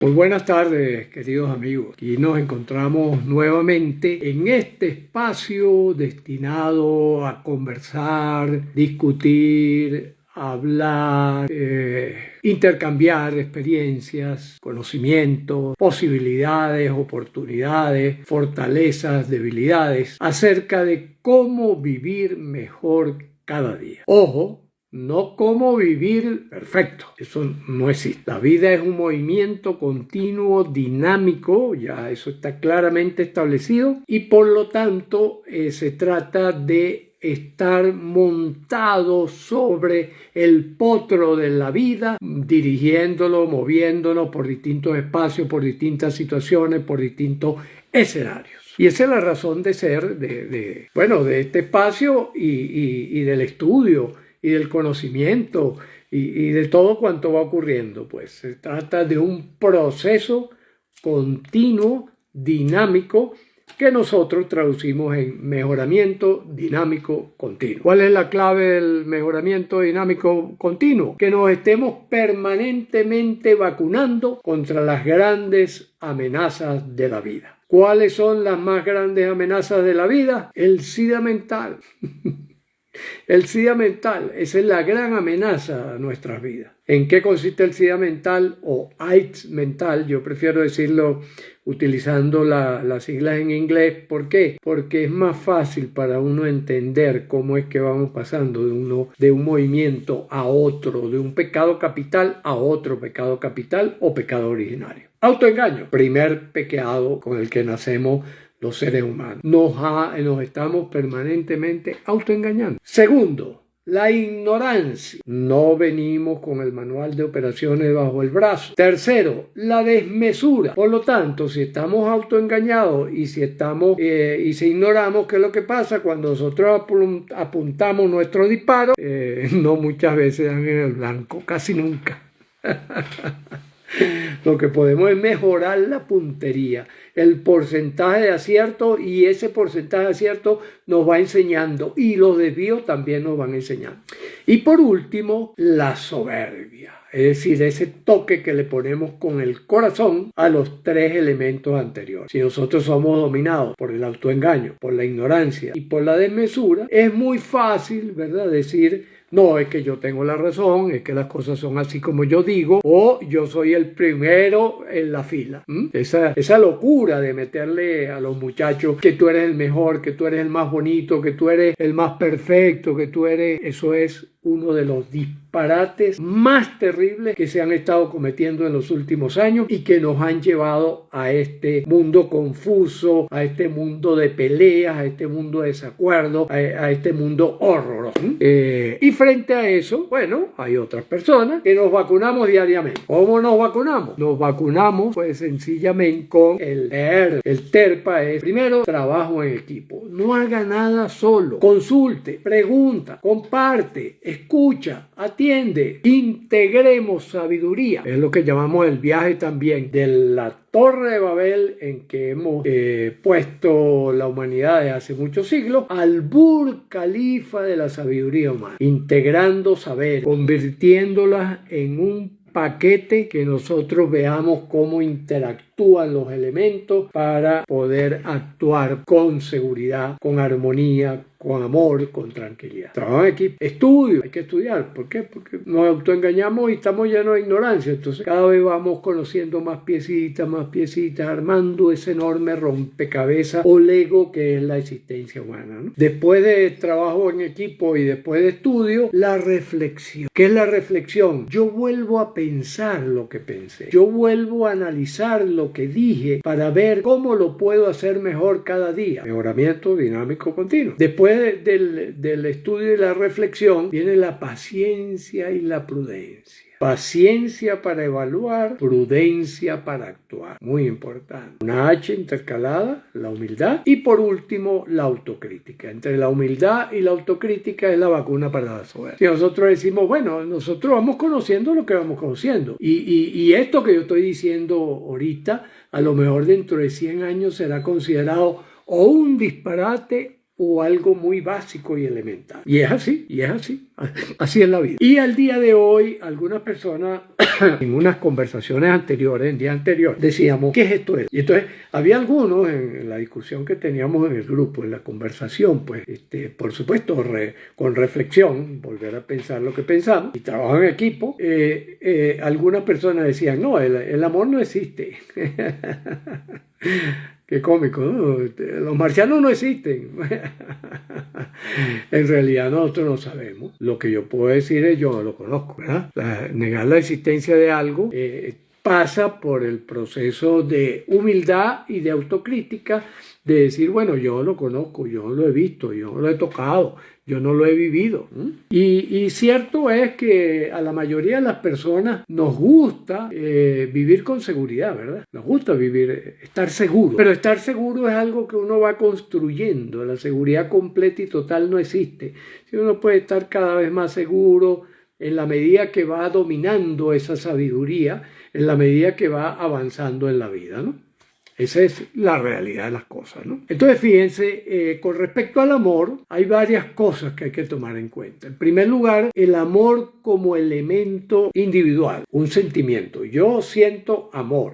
Muy buenas tardes, queridos amigos. Aquí nos encontramos nuevamente en este espacio destinado a conversar, discutir, hablar, intercambiar experiencias, conocimientos, posibilidades, oportunidades, fortalezas, debilidades, acerca de cómo vivir mejor cada día. Ojo, no cómo vivir perfecto, eso no existe. La vida es un movimiento continuo, dinámico, ya eso está claramente establecido, y por lo tanto se trata de estar montado sobre el potro de la vida, dirigiéndolo, moviéndolo por distintos espacios, por distintas situaciones, por distintos escenarios. Y esa es la razón de ser de este espacio y del estudio y del conocimiento y de todo cuanto va ocurriendo. Pues se trata de un proceso continuo, dinámico, que nosotros traducimos en mejoramiento dinámico continuo. ¿Cuál es la clave del mejoramiento dinámico continuo? Que nos estemos permanentemente vacunando contra las grandes amenazas de la vida. ¿Cuáles son las más grandes amenazas de la vida? El SIDA mental. El SIDA mental, esa es la gran amenaza a nuestras vidas. ¿En qué consiste el SIDA mental o AIDS mental? Yo prefiero decirlo utilizando las siglas en inglés. ¿Por qué? Porque es más fácil para uno entender cómo es que vamos pasando de un movimiento a otro, de un pecado capital a otro pecado capital o pecado originario. Autoengaño, primer pecado con el que nacemos los seres humanos. Nos estamos permanentemente autoengañando. Segundo, la ignorancia. No venimos con el manual de operaciones bajo el brazo. Tercero, la desmesura. Por lo tanto, si estamos autoengañados y si ignoramos qué es lo que pasa cuando nosotros apuntamos nuestro disparo, no muchas veces dan en el blanco, casi nunca. Lo que podemos es mejorar la puntería, el porcentaje de acierto, y ese porcentaje de acierto nos va enseñando, y los desvíos también nos van enseñando. Y por último, la soberbia, es decir, ese toque que le ponemos con el corazón a los tres elementos anteriores. Si nosotros somos dominados por el autoengaño, por la ignorancia y por la desmesura, es muy fácil, ¿verdad?, decir: no, es que yo tengo la razón, es que las cosas son así como yo digo, o yo soy el primero en la fila. Esa locura de meterle a los muchachos que tú eres el mejor, que tú eres el más bonito, que tú eres el más perfecto, eso es uno de los disparates más terribles que se han estado cometiendo en los últimos años y que nos han llevado a este mundo confuso, a este mundo de peleas, a este mundo de desacuerdo, a este mundo horroroso. Y frente a eso, bueno, hay otras personas que nos vacunamos diariamente. ¿Cómo nos vacunamos? Nos vacunamos pues sencillamente con el TER. El TERPA es, primero, trabajo en equipo. No haga nada solo. Consulte, pregunta, comparte, escucha, atiende, integremos sabiduría. Es lo que llamamos el viaje también de la Torre de Babel, en que hemos puesto la humanidad desde hace muchos siglos, al Burj Khalifa de la sabiduría humana, integrando saber, convirtiéndolas en un paquete que nosotros veamos cómo interactúan los elementos para poder actuar con seguridad, con armonía, con amor, con tranquilidad. Trabajo en equipo, estudio, hay que estudiar. ¿Por qué? Porque nos autoengañamos y estamos llenos de ignorancia. Entonces cada vez vamos conociendo más piecitas, armando ese enorme rompecabezas o Lego que es la existencia humana, ¿no? Después de trabajo en equipo y después de estudio, la reflexión. ¿Qué es la reflexión? Yo vuelvo a pensar lo que pensé. Yo vuelvo a analizar lo que dije para ver cómo lo puedo hacer mejor cada día. Mejoramiento dinámico continuo. Después del estudio y la reflexión viene la paciencia y la prudencia. Paciencia para evaluar, prudencia para actuar. Muy importante. Una H intercalada, la humildad. Y por último, la autocrítica. Entre la humildad y la autocrítica es la vacuna para la soberbia. Si nosotros decimos, bueno, nosotros vamos conociendo lo que vamos conociendo. Y esto que yo estoy diciendo ahorita, a lo mejor dentro de 100 años será considerado o un disparate o algo muy básico y elemental. Y es así, así es la vida. Y al día de hoy, algunas personas, en unas conversaciones anteriores, en día anterior, decíamos, ¿qué es esto? Y entonces, había algunos en la discusión que teníamos en el grupo, en la conversación, pues, por supuesto, con reflexión, volver a pensar lo que pensamos, y trabajo en equipo, algunas personas decían, no, el amor no existe. Qué cómico, ¿no? Los marcianos no existen. En realidad nosotros no sabemos. Lo que yo puedo decir es yo no lo conozco, ¿verdad? Negar la existencia de algo pasa por el proceso de humildad y de autocrítica, de decir, bueno, yo lo conozco, yo lo he visto, yo lo he tocado, yo no lo he vivido. Y cierto es que a la mayoría de las personas nos gusta vivir con seguridad, ¿verdad? Nos gusta vivir, estar seguro. Pero estar seguro es algo que uno va construyendo. La seguridad completa y total no existe. Si uno puede estar cada vez más seguro en la medida que va dominando esa sabiduría, en la medida que va avanzando en la vida, ¿no? Esa es la realidad de las cosas, ¿no? Entonces, fíjense, con respecto al amor, hay varias cosas que hay que tomar en cuenta. En primer lugar, el amor como elemento individual, un sentimiento. Yo siento amor.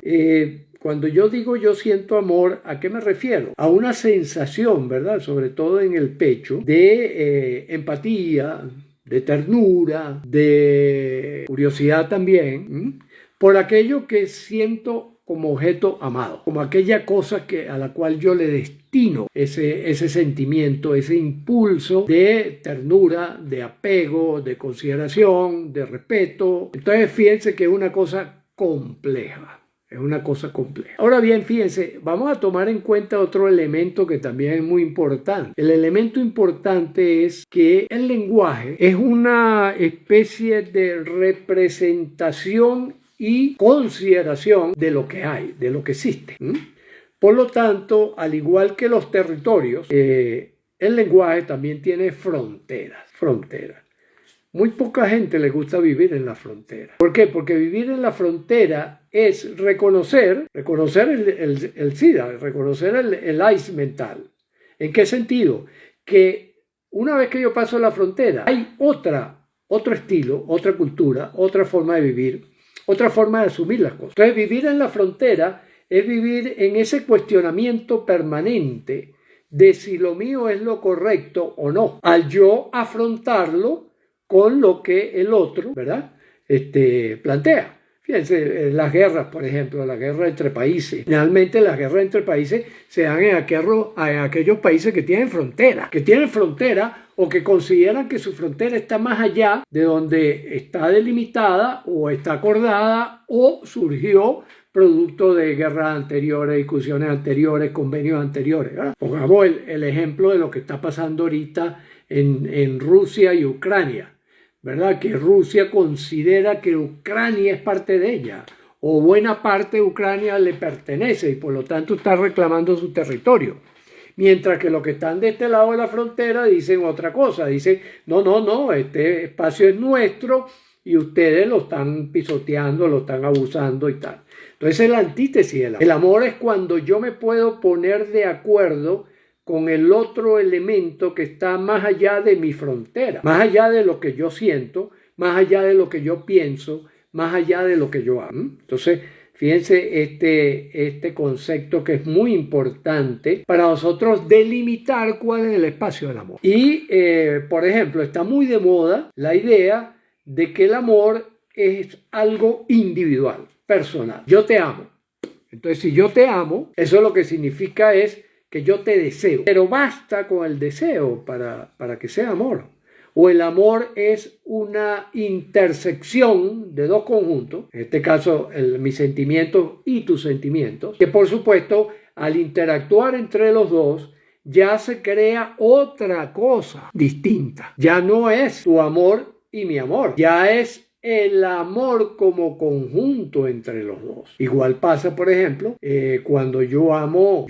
Cuando yo digo yo siento amor, ¿a qué me refiero? A una sensación, ¿verdad? Sobre todo en el pecho, de empatía, de ternura, de curiosidad también, por aquello que siento como objeto amado, como aquella cosa a la cual yo le destino ese sentimiento, ese impulso de ternura, de apego, de consideración, de respeto. Entonces fíjense que es una cosa compleja. Es una cosa compleja. Ahora bien, fíjense, vamos a tomar en cuenta otro elemento que también es muy importante. El elemento importante es que el lenguaje es una especie de representación y consideración de lo que hay, de lo que existe. Por lo tanto, al igual que los territorios, el lenguaje también tiene fronteras. Muy poca gente le gusta vivir en la frontera. ¿Por qué? Porque vivir en la frontera es reconocer el SIDA, reconocer el ICE mental. ¿En qué sentido? Que una vez que yo paso la frontera, hay otro estilo, otra cultura, otra forma de vivir, otra forma de asumir las cosas. Entonces, vivir en la frontera es vivir en ese cuestionamiento permanente de si lo mío es lo correcto o no, al yo afrontarlo con lo que el otro, ¿verdad?, plantea. Fíjense, las guerras, por ejemplo, la guerra entre países. Generalmente las guerras entre países se dan en aquellos países que tienen frontera o que consideran que su frontera está más allá de donde está delimitada o está acordada o surgió producto de guerras anteriores, discusiones anteriores, convenios anteriores, ¿verdad? Pongamos el ejemplo de lo que está pasando ahorita en Rusia y Ucrania, ¿verdad? Que Rusia considera que Ucrania es parte de ella, o buena parte de Ucrania le pertenece y por lo tanto está reclamando su territorio. Mientras que los que están de este lado de la frontera dicen otra cosa, dicen, no, este espacio es nuestro y ustedes lo están pisoteando, lo están abusando y tal. Entonces es la antítesis del amor. El amor es cuando yo me puedo poner de acuerdo con el otro elemento que está más allá de mi frontera, más allá de lo que yo siento, más allá de lo que yo pienso, más allá de lo que yo amo. Entonces, fíjense este concepto que es muy importante para nosotros delimitar cuál es el espacio del amor. Y, por ejemplo, está muy de moda la idea de que el amor es algo individual, personal. Yo te amo. Entonces, si yo te amo, eso lo que significa es que yo te deseo. Pero basta con el deseo para que sea amor. O el amor es una intersección de dos conjuntos, en este caso mis sentimientos y tus sentimientos, que por supuesto al interactuar entre los dos ya se crea otra cosa distinta. Ya no es tu amor y mi amor, ya es el amor como conjunto entre los dos. Igual pasa, por ejemplo, cuando yo amo,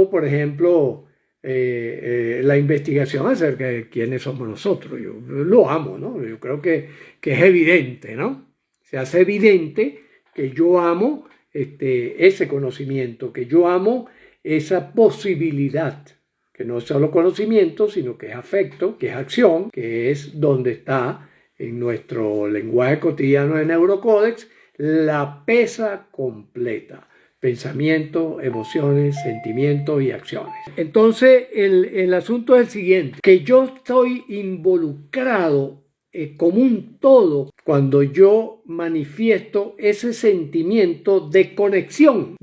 por ejemplo, la investigación acerca de quiénes somos nosotros. Yo lo amo, ¿no? Yo creo que es evidente, ¿no? Se hace evidente que yo amo ese conocimiento, que yo amo esa posibilidad, ¿ok? que no es solo conocimiento, sino que es afecto, que es acción, que es donde está en nuestro lenguaje cotidiano de Neurocódex la pesa completa. Pensamientos, emociones, sentimientos y acciones. Entonces, el asunto es el siguiente, que yo estoy involucrado como un todo cuando yo manifiesto ese sentimiento de conexión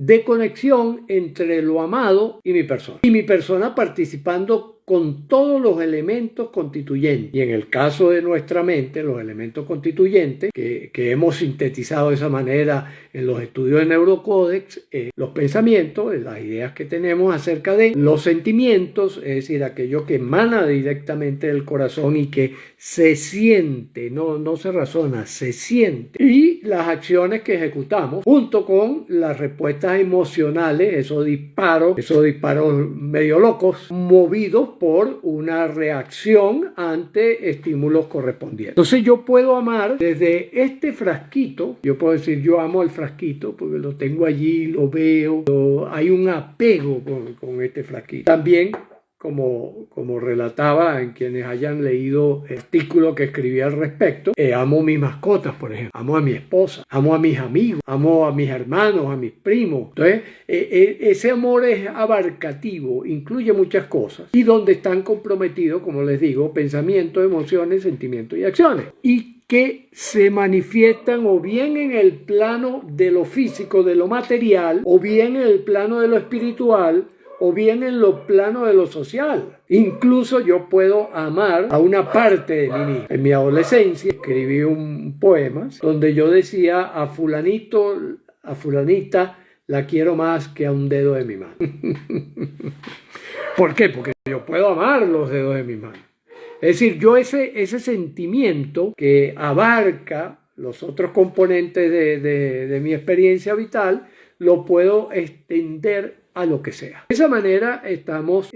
entre lo amado y mi persona. Y mi persona participando con todos los elementos constituyentes. Y en el caso de nuestra mente, los elementos constituyentes, que hemos sintetizado de esa manera en los estudios de Neurocódex, los pensamientos, las ideas que tenemos acerca de los sentimientos, es decir, aquello que emana directamente del corazón y que se siente, no se razona, se siente. Y las acciones que ejecutamos, junto con las respuestas emocionales, esos disparos medio locos, movidos por una reacción ante estímulos correspondientes. Entonces yo puedo amar desde este frasquito, yo puedo decir yo amo el frasquito porque lo tengo allí, lo veo, hay un apego con este frasquito. También como relataba en quienes hayan leído el artículo que escribí al respecto, amo mis mascotas, por ejemplo, amo a mi esposa, amo a mis amigos, amo a mis hermanos, a mis primos. Entonces, ese amor es abarcativo, incluye muchas cosas y donde están comprometidos, como les digo, pensamientos, emociones, sentimientos y acciones. Y que se manifiestan o bien en el plano de lo físico, de lo material, o bien en el plano de lo espiritual, o bien en los planos de lo social. Incluso yo puedo amar a una parte de mí mismo. En mi adolescencia escribí un poema donde yo decía a fulanito, a fulanita la quiero más que a un dedo de mi mano. ¿Por qué? Porque yo puedo amar los dedos de mi mano. Es decir, yo ese sentimiento que abarca los otros componentes de mi experiencia vital, lo puedo extender a lo que sea. De esa manera estamos,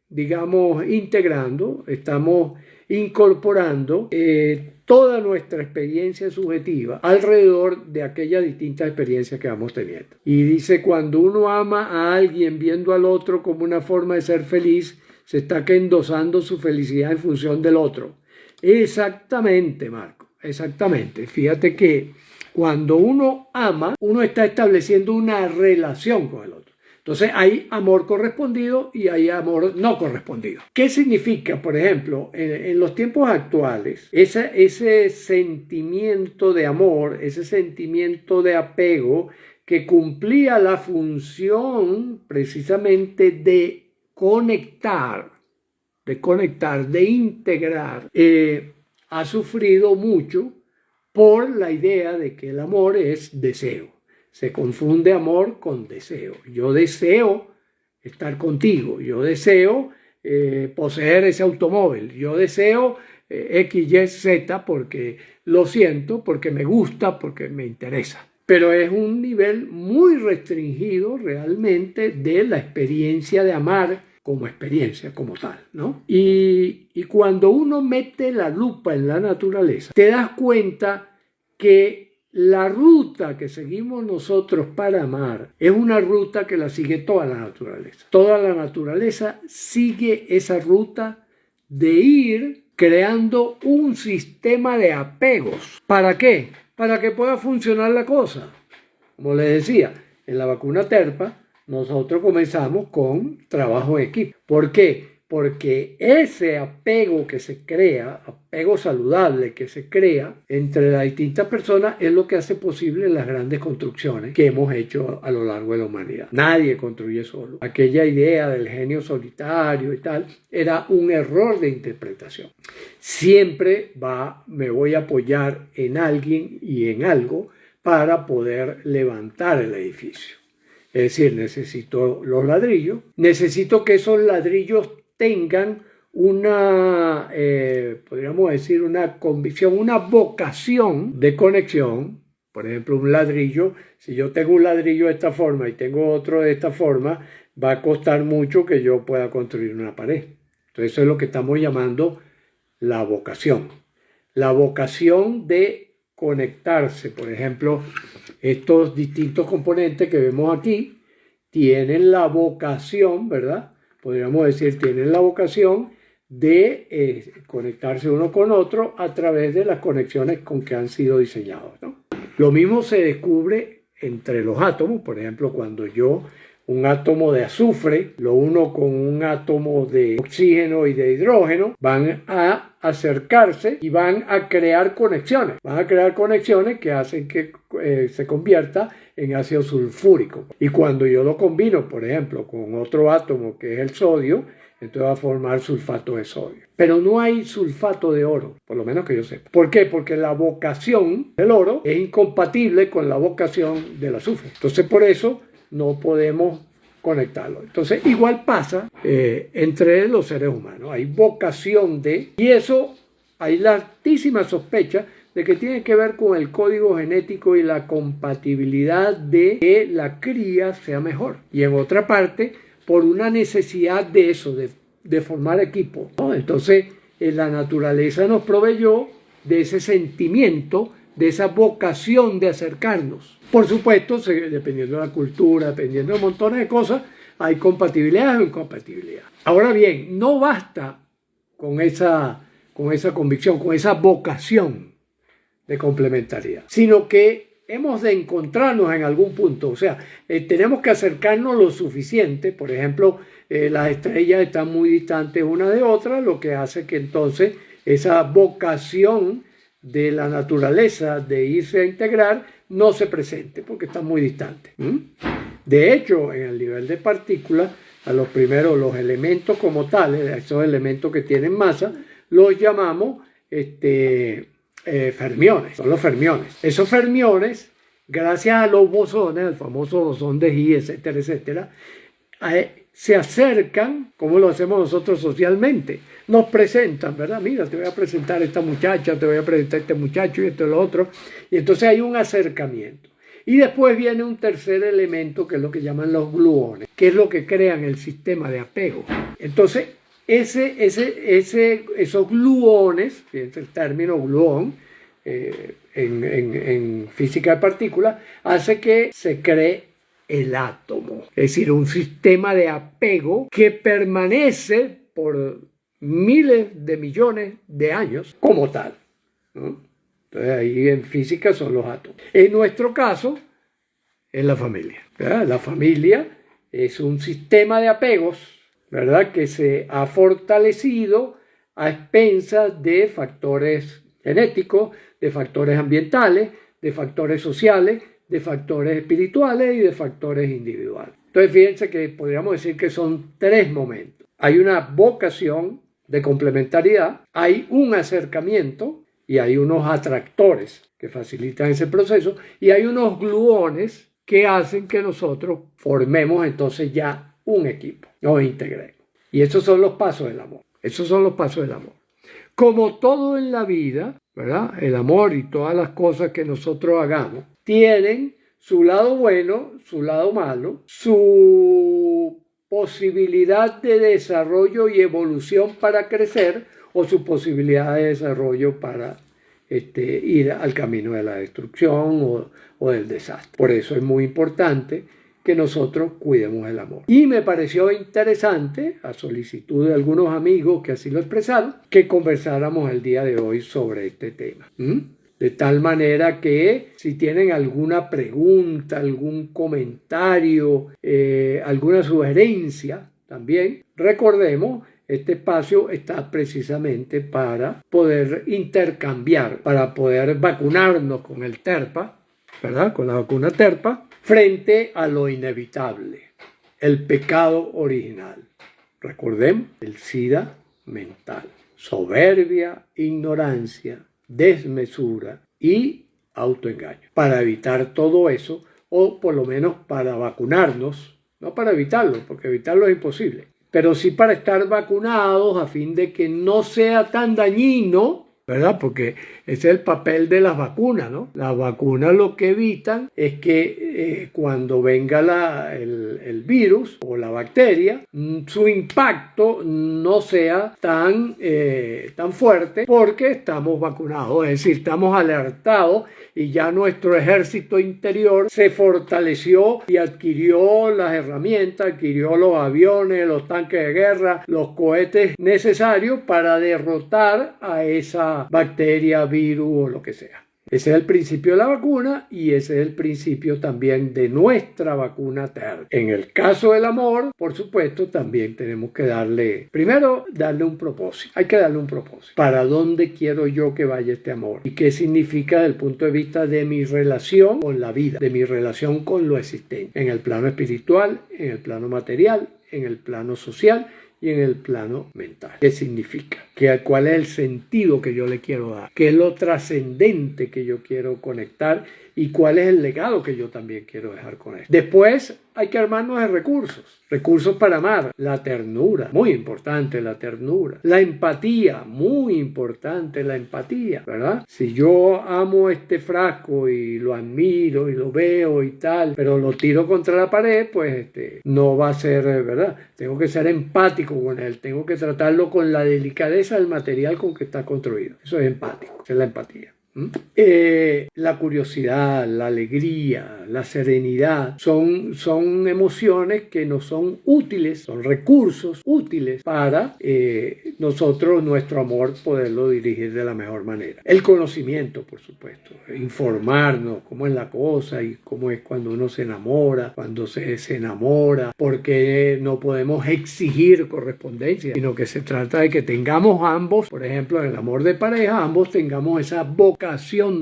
digamos, integrando, estamos incorporando toda nuestra experiencia subjetiva alrededor de aquellas distintas experiencias que vamos teniendo. Y dice, cuando uno ama a alguien viendo al otro como una forma de ser feliz, se está endosando su felicidad en función del otro. Exactamente, Marco, exactamente. Fíjate que cuando uno ama, uno está estableciendo una relación con el otro. Entonces hay amor correspondido y hay amor no correspondido. ¿Qué significa, por ejemplo, en los tiempos actuales, ese sentimiento de amor, ese sentimiento de apego que cumplía la función precisamente de conectar, de integrar, ha sufrido mucho por la idea de que el amor es deseo. Se confunde amor con deseo. Yo deseo estar contigo, yo deseo poseer ese automóvil, yo deseo X, Y, Z porque lo siento, porque me gusta, porque me interesa. Pero es un nivel muy restringido realmente de la experiencia de amar como experiencia, como tal, ¿no? Y cuando uno mete la lupa en la naturaleza, te das cuenta que la ruta que seguimos nosotros para amar es una ruta que la sigue toda la naturaleza. Toda la naturaleza sigue esa ruta de ir creando un sistema de apegos. ¿Para qué? Para que pueda funcionar la cosa. Como les decía, en la vacuna Terpa, nosotros comenzamos con trabajo en equipo. ¿Por qué? Porque ese apego que se crea, apego saludable que se crea entre las distintas personas es lo que hace posible las grandes construcciones que hemos hecho a lo largo de la humanidad. Nadie construye solo. Aquella idea del genio solitario y tal era un error de interpretación. Siempre me voy a apoyar en alguien y en algo para poder levantar el edificio. Es decir, necesito los ladrillos, necesito que esos ladrillos tengan una, podríamos decir, una convicción, una vocación de conexión. Por ejemplo, un ladrillo, si yo tengo un ladrillo de esta forma y tengo otro de esta forma, va a costar mucho que yo pueda construir una pared. Entonces eso es lo que estamos llamando la vocación. La vocación de conectarse. Por ejemplo, estos distintos componentes que vemos aquí tienen la vocación, ¿verdad?, podríamos decir, tienen la vocación de conectarse uno con otro a través de las conexiones con que han sido diseñados, ¿no? Lo mismo se descubre entre los átomos. Por ejemplo, cuando un átomo de azufre lo uno con un átomo de oxígeno y de hidrógeno, van a acercarse y van a crear conexiones. Van a crear conexiones que hacen que se convierta en ácido sulfúrico. Y cuando yo lo combino, por ejemplo, con otro átomo que es el sodio, entonces va a formar sulfato de sodio. Pero no hay sulfato de oro, por lo menos que yo sepa. ¿Por qué? Porque la vocación del oro es incompatible con la vocación del azufre. Entonces, por eso no podemos conectarlo. Entonces, igual pasa entre los seres humanos. Hay vocación y eso hay la altísima sospecha de que tiene que ver con el código genético y la compatibilidad de que la cría sea mejor. Y en otra parte, por una necesidad de eso, de formar equipo, ¿no? Entonces, la naturaleza nos proveyó de ese sentimiento, de esa vocación de acercarnos. Por supuesto, dependiendo de la cultura, dependiendo de montones de cosas, hay compatibilidad o incompatibilidad. Ahora bien, no basta con esa convicción, con esa vocación de complementariedad, sino que hemos de encontrarnos en algún punto. O sea, tenemos que acercarnos lo suficiente. Por ejemplo, las estrellas están muy distantes una de otra, lo que hace que entonces esa vocación de la naturaleza de irse a integrar no se presente porque están muy distantes. De hecho, en el nivel de partículas, los elementos como tales, esos elementos que tienen masa, los llamamos fermiones, son los fermiones. Esos fermiones, gracias a los bosones, el famoso bosón de Higgs, etcétera, etcétera, se acercan, como lo hacemos nosotros socialmente. Nos presentan, ¿verdad? Mira, te voy a presentar a esta muchacha, te voy a presentar a este muchacho y esto y lo otro. Y entonces hay un acercamiento. Y después viene un tercer elemento que es lo que llaman los gluones, que es lo que crean el sistema de apego. Entonces, esos gluones, fíjense el término gluón, en física de partículas, hace que se cree el átomo. Es decir, un sistema de apego que permanece por miles de millones de años como tal, ¿no? Entonces ahí en física son los átomos. En nuestro caso es la familia, ¿verdad? La familia es un sistema de apegos, ¿verdad?, que se ha fortalecido a expensas de factores genéticos, de factores ambientales, de factores sociales, de factores espirituales y de factores individuales. Entonces fíjense que podríamos decir que son tres momentos. Hay una vocación de complementariedad, hay un acercamiento y hay unos atractores que facilitan ese proceso y hay unos gluones que hacen que nosotros formemos entonces ya un equipo, nos integremos. Y esos son los pasos del amor. Esos son los pasos del amor. Como todo en la vida, ¿verdad?, el amor y todas las cosas que nosotros hagamos tienen su lado bueno, su lado malo, su posibilidad de desarrollo y evolución para crecer o su posibilidad de desarrollo para ir al camino de la destrucción o del desastre. Por eso es muy importante que nosotros cuidemos el amor. Y me pareció interesante, a solicitud de algunos amigos que así lo expresaron, que conversáramos el día de hoy sobre este tema. De tal manera que si tienen alguna pregunta, algún comentario, alguna sugerencia también, recordemos, este espacio está precisamente para poder intercambiar, para poder vacunarnos con el TERPA, ¿verdad?, con la vacuna TERPA, frente a lo inevitable, el pecado original. Recordemos, el SIDA mental, soberbia, ignorancia, desmesura y autoengaño. Para evitar todo eso, o por lo menos para vacunarnos, no para evitarlo, porque evitarlo es imposible, pero sí para estar vacunados a fin de que no sea tan dañino ¿verdad? Porque ese es el papel de las vacunas, ¿no? Las vacunas lo que evitan es que cuando venga el virus o la bacteria, su impacto no sea tan fuerte porque estamos vacunados, es decir, estamos alertados y ya nuestro ejército interior se fortaleció y adquirió las herramientas, adquirió los aviones, los tanques de guerra, los cohetes necesarios para derrotar a esa bacteria, virus o lo que sea. Ese es el principio de la vacuna y ese es el principio también de nuestra vacuna TERT. En el caso del amor, por supuesto, también tenemos que darle un propósito. Hay que darle un propósito. ¿Para dónde quiero yo que vaya este amor? ¿Y qué significa desde el punto de vista de mi relación con la vida, de mi relación con lo existente? En el plano espiritual, en el plano material, en el plano social y en el plano mental. ¿Qué significa? ¿Cuál es el sentido que yo le quiero dar? ¿Qué es lo trascendente que yo quiero conectar? ¿Y cuál es el legado que yo también quiero dejar con él? Después hay que armarnos de recursos para amar. La ternura, muy importante la ternura. La empatía, muy importante la empatía, ¿verdad? Si yo amo este frasco y lo admiro y lo veo y tal, pero lo tiro contra la pared, pues no va a ser, ¿verdad? Tengo que ser empático con él, tengo que tratarlo con la delicadeza del material con que está construido. Eso es empático, esa es la empatía. La curiosidad, la alegría, la serenidad son emociones que nos son útiles, son recursos útiles para nuestro amor poderlo dirigir de la mejor manera. El conocimiento, por supuesto, informarnos cómo es la cosa y cómo es cuando uno se enamora, cuando se desenamora, porque no podemos exigir correspondencia, sino que se trata de que tengamos ambos, por ejemplo, en el amor de pareja, ambos tengamos esa vocación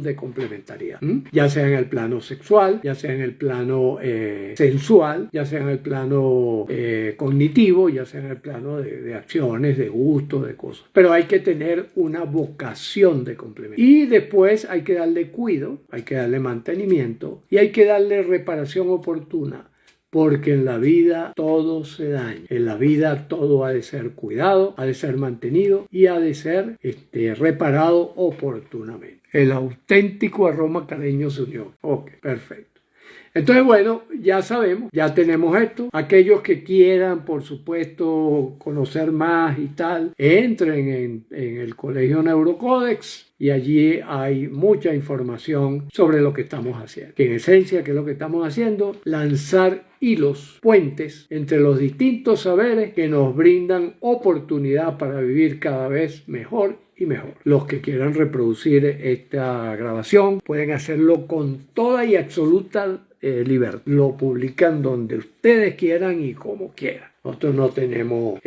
de complementariedad, ya sea en el plano sexual, ya sea en el plano sensual, ya sea en el plano cognitivo, ya sea en el plano de acciones, de gustos, de cosas. Pero hay que tener una vocación de complementariedad. Y después hay que darle cuidado, hay que darle mantenimiento y hay que darle reparación oportuna. Porque en la vida todo se daña, en la vida todo ha de ser cuidado, ha de ser mantenido y ha de ser reparado oportunamente. El auténtico aroma cariño se unió. Ok, perfecto. Entonces, bueno, ya sabemos, ya tenemos esto. Aquellos que quieran, por supuesto, conocer más y tal, entren en el Colegio Neurocódex y allí hay mucha información sobre lo que estamos haciendo. Que en esencia, ¿qué es lo que estamos haciendo? Lanzar hilos, puentes entre los distintos saberes que nos brindan oportunidad para vivir cada vez mejor y mejor. Los que quieran reproducir esta grabación pueden hacerlo con toda y absoluta libertad. Lo publican donde ustedes quieran y como quieran. Nosotros no tenemos,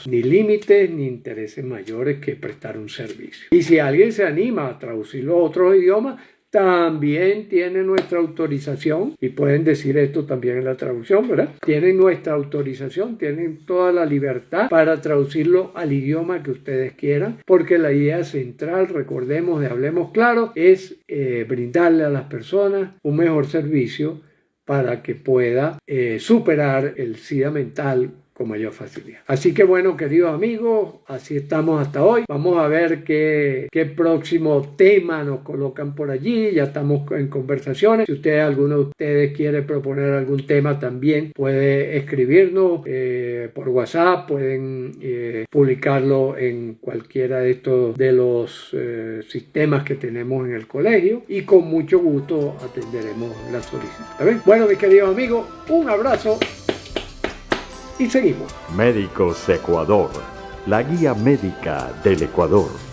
ni límites ni intereses mayores que prestar un servicio. Y si alguien se anima a traducirlo a otros idiomas, también tiene nuestra autorización, y pueden decir esto también en la traducción, ¿verdad? Tienen nuestra autorización, tienen toda la libertad para traducirlo al idioma que ustedes quieran, porque la idea central, recordemos de Hablemos Claro, es brindarle a las personas un mejor servicio para que pueda superar el SIDA mental con mayor facilidad. Así que bueno, queridos amigos, así estamos hasta hoy. Vamos a ver qué próximo tema nos colocan por allí. Ya estamos en conversaciones. Si alguno de ustedes quiere proponer algún tema, también puede escribirnos por WhatsApp, pueden publicarlo en cualquiera de estos de los sistemas que tenemos en el colegio y con mucho gusto atenderemos la solicitud. ¿Está bien? Bueno, mis queridos amigos, un abrazo. Y seguimos. Médicos Ecuador, la guía médica del Ecuador.